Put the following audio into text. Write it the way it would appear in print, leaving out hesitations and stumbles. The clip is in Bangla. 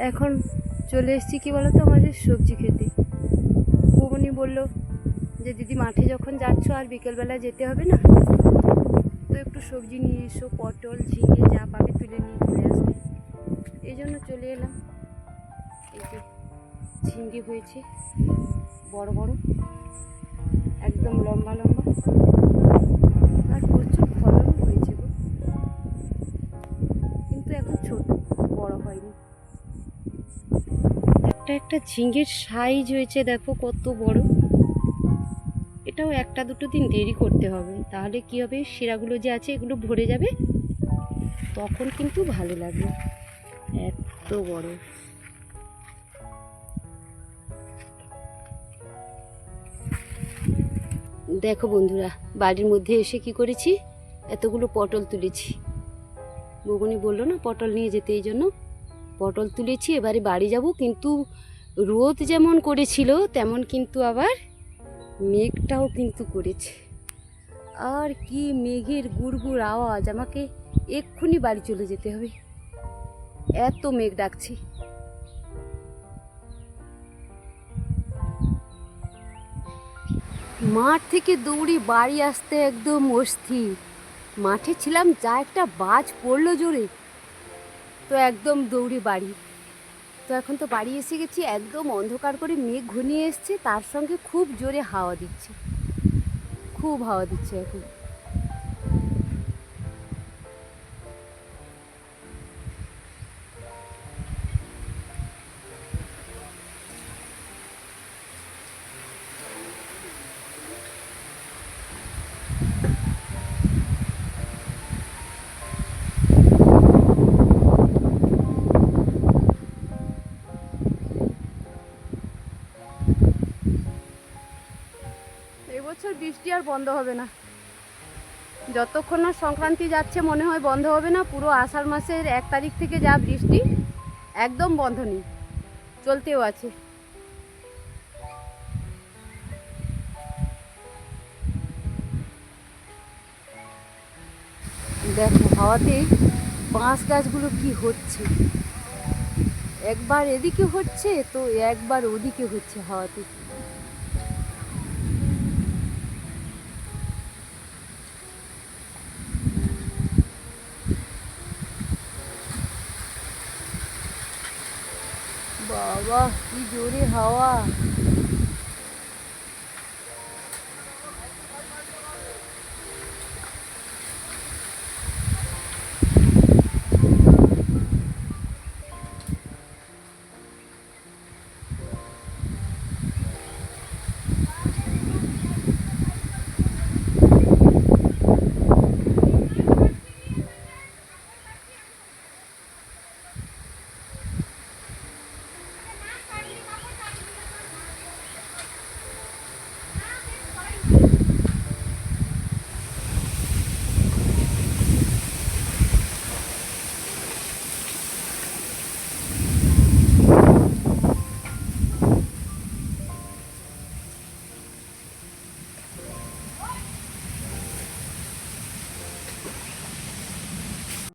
এখন চলে এসেছি কি বলতো আমাদের সবজি খেতে। বৌমনি বলল যে দিদি মাঠে যখন যাচ্ছ আর বিকেলবেলা যেতে হবে না, তো একটু সবজি নিয়ে এসো, পটল ঝিঙে যা পাবে তুলে নিয়ে চলে আসবে। এই জন্য চলে এলাম। এই যে ঝিঙ্গে হয়েছে বড় বড়, একদম লম্বা লম্বা, আর প্রচুর ফলনও হয়েছে গো, কিন্তু এখন ছোট, বড় হয়নি। একটা একটা ঝিঙ্গের সাইজ হয়েছে দেখো কত বড়। এটাও একটা দুটো দিন দেরি করতে হবে, তাহলে কি হবে, শিরাগুলো যে আছে এগুলো ভরে যাবে, তখন কিন্তু ভালো লাগবে। এত বড়। দেখো বন্ধুরা, বাড়ির মধ্যে এসে কি করেছি, এতগুলো পটল তুলেছি। বৌমনি বললো না পটল নিয়ে যেতে, এই জন্য পটল তুলেছি। এবারে বাড়ি যাব, কিন্তু রোদ যেমন করেছিল তেমন কিন্তু আবার মেঘটাও কিন্তু করেছে। আর কি মেঘের গুড়গুড় আওয়াজ, আমাকে এক্ষুনি বাড়ি চলে যেতে হবে, এত মেঘ ডাকছে। মাঠ থেকে দৌড়ে বাড়ি আসতে একদম অস্থির। মাঠে ছিলাম, যা একটা বাজ পড়লো জোরে, তো একদম দৌড়ে বাড়ি। তো এখন তো বাড়ি এসে গেছি, একদম অন্ধকার করে মেঘ ঘনিয়ে এসছে, তার সঙ্গে খুব জোরে হাওয়া দিচ্ছে, খুব হাওয়া দিচ্ছে এখন। এবছর বৃষ্টি আর বন্ধ হবে না, যতক্ষণ না সংক্রান্তি যাচ্ছে মনে হয় বন্ধ হবে না। পুরো আষাঢ় মাসের 1 তারিখ থেকে যা বৃষ্টি, একদম বন্ধ নেই, চলতেও আছে। দেখো হাওয়াতে বাঁশ গাছগুলো কি হচ্ছে, একবার এদিকে হচ্ছে তো একবার ওদিকে হচ্ছে হাওয়াতে। বাবা কি জোরে হাওয়া।